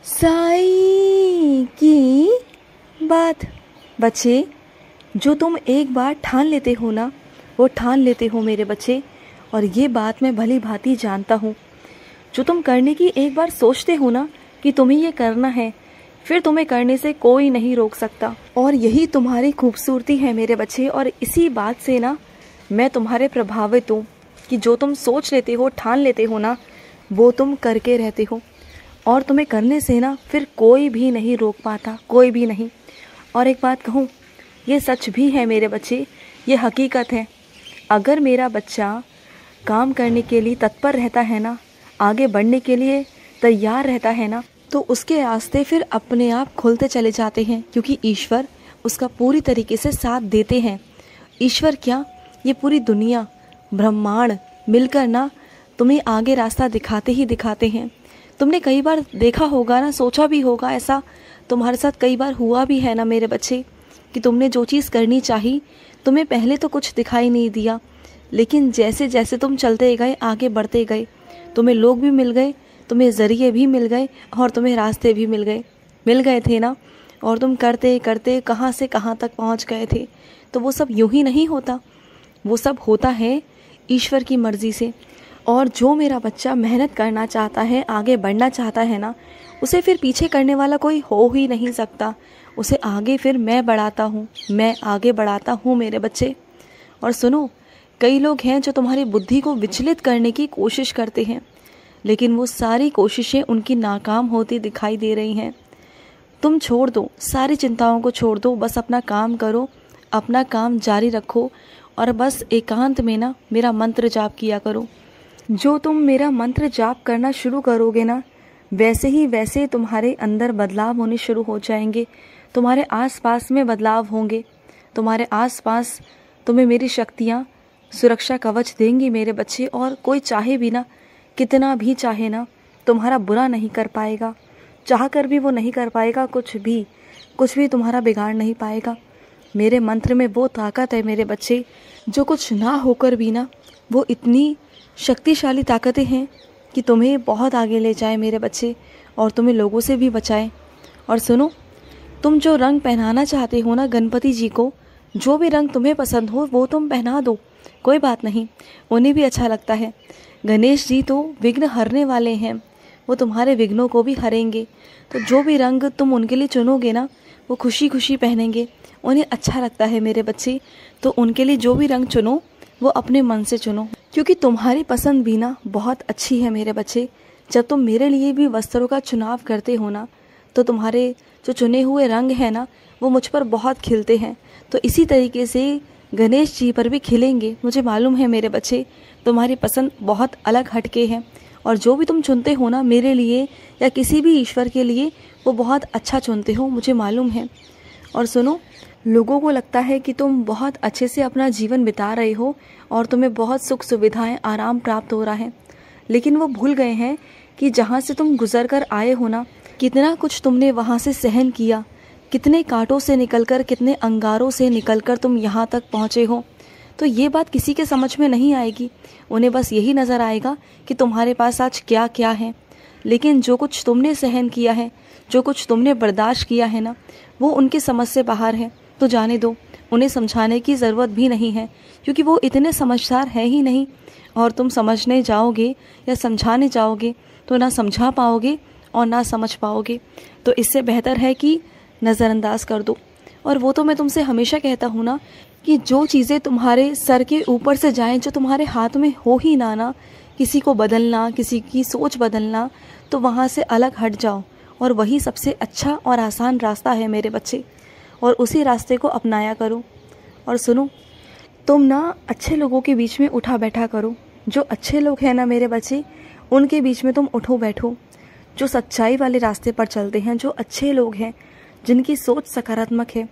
साई की बात। बच्चे, जो तुम एक बार ठान लेते हो ना, वो ठान लेते हो मेरे बच्चे। और ये बात मैं भली भांति जानता हूँ। जो तुम करने की एक बार सोचते हो ना कि तुम्हें ये करना है, फिर तुम्हें करने से कोई नहीं रोक सकता। और यही तुम्हारी खूबसूरती है मेरे बच्चे। और इसी बात से ना मैं तुम्हारे प्रभावित हूँ कि जो तुम सोच लेते हो, ठान लेते हो ना, वो तुम करके रहते हो। और तुम्हें करने से ना फिर कोई भी नहीं रोक पाता, कोई भी नहीं। और एक बात कहूँ, ये सच भी है मेरे बच्चे, ये हकीकत है। अगर मेरा बच्चा काम करने के लिए तत्पर रहता है ना, आगे बढ़ने के लिए तैयार रहता है ना, तो उसके रास्ते फिर अपने आप खुलते चले जाते हैं, क्योंकि ईश्वर उसका पूरी तरीके से साथ देते हैं। ईश्वर क्या, ये पूरी दुनिया, ब्रह्मांड मिलकर ना तुम्हें आगे रास्ता दिखाते ही दिखाते हैं। तुमने कई बार देखा होगा ना, सोचा भी होगा, ऐसा तुम्हारे साथ कई बार हुआ भी है ना मेरे बच्चे, कि तुमने जो चीज़ करनी चाही, तुम्हें पहले तो कुछ दिखाई नहीं दिया, लेकिन जैसे जैसे तुम चलते गए, आगे बढ़ते गए, तुम्हें लोग भी मिल गए, तुम्हें ज़रिए भी मिल गए, और तुम्हें रास्ते भी मिल गए थे ना। और तुम करते करते कहाँ से कहाँ तक पहुँच गए थे। तो वो सब यूं ही नहीं होता, वो सब होता है ईश्वर की मर्ज़ी से। और जो मेरा बच्चा मेहनत करना चाहता है, आगे बढ़ना चाहता है ना, उसे फिर पीछे करने वाला कोई हो ही नहीं सकता। उसे आगे फिर मैं बढ़ाता हूँ, मैं आगे बढ़ाता हूँ मेरे बच्चे। और सुनो, कई लोग हैं जो तुम्हारी बुद्धि को विचलित करने की कोशिश करते हैं, लेकिन वो सारी कोशिशें उनकी नाकाम होती दिखाई दे रही हैं। तुम छोड़ दो, सारी चिंताओं को छोड़ दो, बस अपना काम करो, अपना काम जारी रखो, और बस एकांत में ना मेरा मंत्र जाप किया करो। जो तुम मेरा मंत्र जाप करना शुरू करोगे ना, वैसे ही वैसे तुम्हारे अंदर बदलाव होने शुरू हो जाएंगे। तुम्हारे आसपास में बदलाव होंगे, तुम्हारे आसपास तुम्हें मेरी शक्तियाँ सुरक्षा कवच देंगी मेरे बच्चे। और कोई चाहे भी ना, कितना भी चाहे ना, तुम्हारा बुरा नहीं कर पाएगा, चाह कर भी वो नहीं कर पाएगा। कुछ भी तुम्हारा बिगाड़ नहीं पाएगा। मेरे मंत्र में वो ताकत है मेरे बच्चे, जो कुछ ना होकर भी ना, वो इतनी शक्तिशाली ताकतें हैं कि तुम्हें बहुत आगे ले जाए मेरे बच्चे, और तुम्हें लोगों से भी बचाए। और सुनो, तुम जो रंग पहनाना चाहते हो ना गणपति जी को, जो भी रंग तुम्हें पसंद हो वो तुम पहना दो, कोई बात नहीं, उन्हें भी अच्छा लगता है। गणेश जी तो विघ्न हरने वाले हैं, वो तुम्हारे विघ्नों को भी हरेंगे। तो जो भी रंग तुम उनके लिए चुनोगे ना, वो खुशी खुशी पहनेंगे, उन्हें अच्छा लगता है मेरे बच्चे। तो उनके लिए जो भी रंग चुनो, वो अपने मन से चुनो, क्योंकि तुम्हारी पसंद भी ना बहुत अच्छी है मेरे बच्चे। जब तुम मेरे लिए भी वस्त्रों का चुनाव करते हो ना, तो तुम्हारे जो चुने हुए रंग हैं ना, वो मुझ पर बहुत खिलते हैं। तो इसी तरीके से गणेश जी पर भी खिलेंगे, मुझे मालूम है मेरे बच्चे। तुम्हारी पसंद बहुत अलग हटके है, और जो भी तुम चुनते हो ना मेरे लिए या किसी भी ईश्वर के लिए, वो बहुत अच्छा चुनते हो, मुझे मालूम है। और सुनो, लोगों को लगता है कि तुम बहुत अच्छे से अपना जीवन बिता रहे हो और तुम्हें बहुत सुख सुविधाएं, आराम प्राप्त हो रहा है, लेकिन वो भूल गए हैं कि जहाँ से तुम गुजर कर आए हो ना, कितना कुछ तुमने वहाँ से सहन किया, कितने कांटों से निकलकर, कितने अंगारों से निकलकर तुम यहाँ तक पहुँचे हो। तो ये बात किसी के समझ में नहीं आएगी, उन्हें बस यही नज़र आएगा कि तुम्हारे पास आज क्या क्या है। लेकिन जो कुछ तुमने सहन किया है, जो कुछ तुमने बर्दाश्त किया है ना, वो उनकी समझ से बाहर है। तो जाने दो, उन्हें समझाने की ज़रूरत भी नहीं है, क्योंकि वो इतने समझदार है ही नहीं। और तुम समझने जाओगे या समझाने जाओगे तो ना समझा पाओगे और ना समझ पाओगे। तो इससे बेहतर है कि नज़रअंदाज कर दो। और वो तो मैं तुमसे हमेशा कहता हूँ ना, कि जो चीज़ें तुम्हारे सर के ऊपर से जाएं, जो तुम्हारे हाथ में हो ही ना, किसी को बदलना, किसी की सोच बदलना, तो वहाँ से अलग हट जाओ। और वही सबसे अच्छा और आसान रास्ता है मेरे बच्चे, और उसी रास्ते को अपनाया करो। और सुनो, तुम ना अच्छे लोगों के बीच में उठा बैठा करो। जो अच्छे लोग हैं ना मेरे बच्चे, उनके बीच में तुम उठो बैठो। जो सच्चाई वाले रास्ते पर चलते हैं, जो अच्छे लोग हैं, जिनकी सोच सकारात्मक है,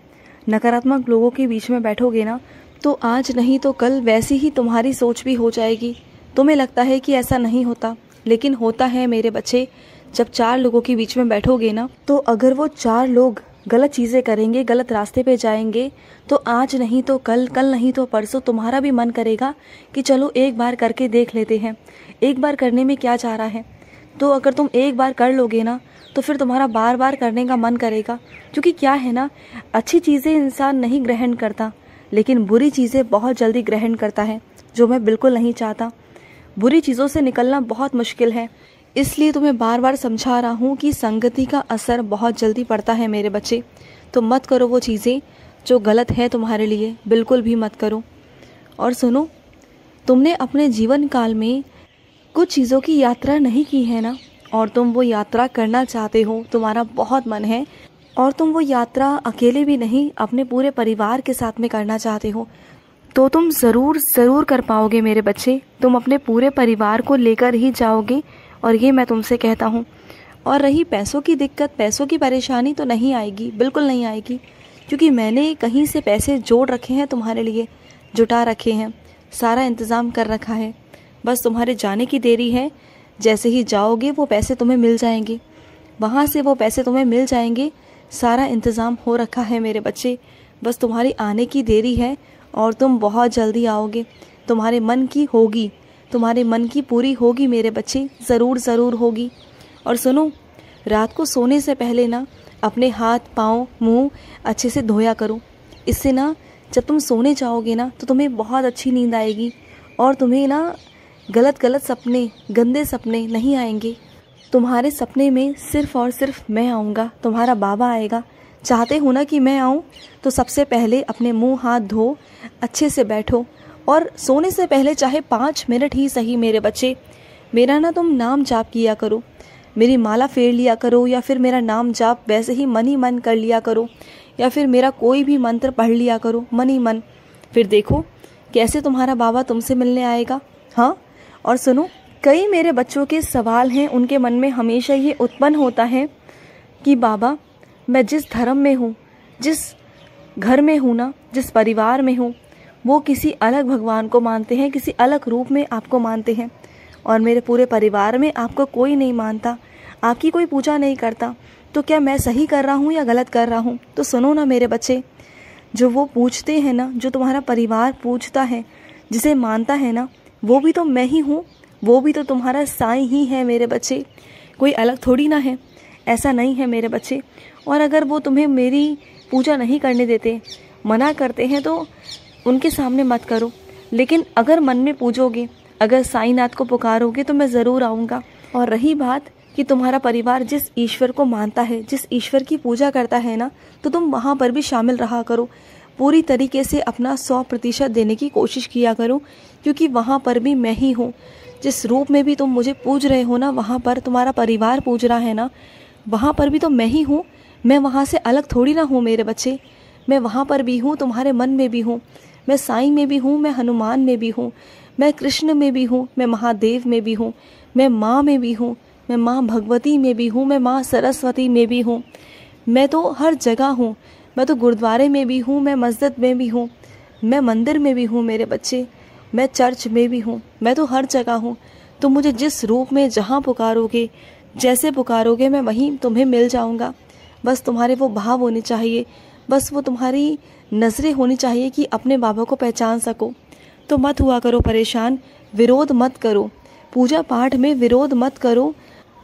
नकारात्मक लोगों के बीच में बैठोगे ना, तो आज नहीं तो कल वैसी ही तुम्हारी सोच भी हो जाएगी। तुम्हें लगता है कि ऐसा नहीं होता, लेकिन होता है मेरे बच्चे। जब 4 लोगों के बीच में बैठोगे ना, तो अगर वो 4 लोग गलत चीज़ें करेंगे, गलत रास्ते पे जाएंगे, तो आज नहीं तो कल, कल नहीं तो परसों तुम्हारा भी मन करेगा कि चलो एक बार करके देख लेते हैं, एक बार करने में क्या जा रहा है। तो अगर तुम एक बार कर लोगे ना तो फिर तुम्हारा बार बार करने का मन करेगा। क्योंकि क्या है ना, अच्छी चीज़ें इंसान नहीं ग्रहण करता, लेकिन बुरी चीज़ें बहुत जल्दी ग्रहण करता है, जो मैं बिल्कुल नहीं चाहता। बुरी चीज़ों से निकलना बहुत मुश्किल है। इसलिए तुम्हें बार बार समझा रहा हूँ कि संगति का असर बहुत जल्दी पड़ता है मेरे बच्चे। तो मत करो वो चीज़ें जो गलत है तुम्हारे लिए, बिल्कुल भी मत करो। और सुनो, तुमने अपने जीवन काल में कुछ चीज़ों की यात्रा नहीं की है ना, और तुम वो यात्रा करना चाहते हो, तुम्हारा बहुत मन है, और तुम वो यात्रा अकेले भी नहीं अपने पूरे परिवार के साथ में करना चाहते हो, तो तुम ज़रूर कर पाओगे मेरे बच्चे। तुम अपने पूरे परिवार को लेकर ही जाओगे, और ये मैं तुमसे कहता हूँ। और रही पैसों की दिक्कत, पैसों की परेशानी तो नहीं आएगी, बिल्कुल नहीं आएगी, क्योंकि मैंने कहीं से पैसे जोड़ रखे हैं तुम्हारे लिए, जुटा रखे हैं, सारा इंतज़ाम कर रखा है। बस तुम्हारे जाने की देरी है। जैसे ही जाओगे वो पैसे तुम्हें मिल जाएंगे, वहाँ से वो पैसे तुम्हें मिल जाएंगे। सारा इंतज़ाम हो रखा है मेरे बच्चे, बस तुम्हारी आने की देरी है, और तुम बहुत जल्दी आओगे। तुम्हारे मन की होगी, तुम्हारे मन की पूरी होगी मेरे बच्चे, ज़रूर होगी। और सुनो, रात को सोने से पहले ना अपने हाथ पाँव मुँह अच्छे से धोया करो। इससे ना जब तुम सोने जाओगे ना तो तुम्हें बहुत अच्छी नींद आएगी, और तुम्हें ना गलत सपने, गंदे सपने नहीं आएंगे। तुम्हारे सपने में सिर्फ़ और सिर्फ मैं आऊँगा, तुम्हारा बाबा आएगा। चाहते हो ना कि मैं आऊँ, तो सबसे पहले अपने मुंह हाथ धो, अच्छे से बैठो, और सोने से पहले चाहे 5 मिनट ही सही मेरे बच्चे, मेरा ना तुम नाम जाप किया करो, मेरी माला फेर लिया करो, या फिर मेरा नाम जाप वैसे ही मन ही मन कर लिया करो, या फिर मेरा कोई भी मंत्र पढ़ लिया करो मन ही मन। फिर देखो कैसे तुम्हारा बाबा तुमसे मिलने आएगा। हाँ, और सुनो, कई मेरे बच्चों के सवाल हैं, उनके मन में हमेशा ये उत्पन्न होता है कि बाबा, मैं जिस धर्म में हूँ, जिस घर में हूँ ना, जिस परिवार में हूँ, वो किसी अलग भगवान को मानते हैं, किसी अलग रूप में आपको मानते हैं, और मेरे पूरे परिवार में आपको कोई नहीं मानता, आपकी कोई पूजा नहीं करता। तो क्या मैं सही कर रहा हूँ या गलत कर रहा हूँ? तो सुनो ना मेरे बच्चे, जो वो पूछते हैं ना, जो तुम्हारा परिवार पूछता है, जिसे मानता है ना, वो भी तो मैं ही हूँ, वो भी तो तुम्हारा साईं ही है मेरे बच्चे, कोई अलग थोड़ी ना है। ऐसा नहीं है मेरे बच्चे। और अगर वो तुम्हें मेरी पूजा नहीं करने देते, मना करते हैं, तो उनके सामने मत करो, लेकिन अगर मन में पूजोगे, अगर साईंनाथ को पुकारोगे, तो मैं ज़रूर आऊँगा। और रही बात कि तुम्हारा परिवार जिस ईश्वर को मानता है, जिस ईश्वर की पूजा करता है ना, तो तुम वहाँ पर भी शामिल रहा करो, पूरी तरीके से अपना 100% देने की कोशिश किया करो, क्योंकि वहाँ पर भी मैं ही हूँ। जिस रूप में भी तुम मुझे पूज रहे हो ना, वहाँ पर तुम्हारा परिवार पूज रहा है ना, वहाँ पर भी तो मैं ही हूँ। मैं वहाँ से अलग थोड़ी ना हूँ मेरे बच्चे, मैं वहाँ पर भी हूँ, तुम्हारे मन में भी हूँ, मैं साईं में भी हूँ, मैं हनुमान में भी हूँ, मैं कृष्ण में भी हूँ, मैं महादेव में भी हूँ, मैं माँ में भी हूँ, मैं माँ भगवती में भी हूँ, मैं माँ सरस्वती में भी हूँ। मैं तो हर जगह हूँ, मैं तो गुरुद्वारे में भी हूँ, मैं मस्जिद में भी हूँ, मैं मंदिर में भी हूँ मेरे बच्चे, मैं चर्च में भी हूँ, मैं तो हर जगह हूँ। तुम मुझे जिस रूप में जहाँ पुकारोगे, जैसे पुकारोगे, मैं वहीं तुम्हें मिल जाऊँगा। बस तुम्हारे वो भाव होने चाहिए, बस वो तुम्हारी नज़रें होनी चाहिए कि अपने बाबा को पहचान सको। तो मत हुआ करो परेशान, विरोध मत करो, पूजा पाठ में विरोध मत करो,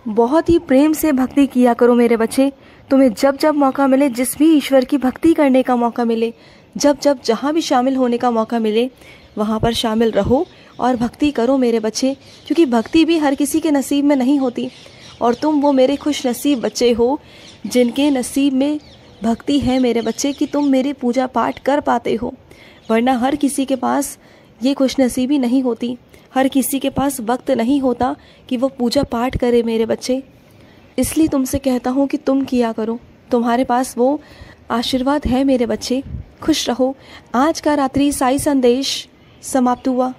बहुत ही प्रेम से भक्ति किया करो मेरे बच्चे। तुम्हें जब जब मौका मिले, जिस भी ईश्वर की भक्ति करने का मौका मिले, जब जब जहाँ भी शामिल होने का मौका मिले, वहाँ पर शामिल रहो और भक्ति करो मेरे बच्चे, क्योंकि भक्ति भी हर किसी के नसीब में नहीं होती। और तुम वो मेरे खुश नसीब बच्चे हो जिनके नसीब में भक्ति है मेरे बच्चे, कि तुम मेरी पूजा पाठ कर पाते हो, वरना हर किसी के पास ये खुश नसीबी नहीं होती, हर किसी के पास वक्त नहीं होता कि वो पूजा पाठ करे मेरे बच्चे। इसलिए तुमसे कहता हूँ कि तुम किया करो, तुम्हारे पास वो आशीर्वाद है मेरे बच्चे। खुश रहो। आज का रात्रि साई संदेश समाप्त हुआ।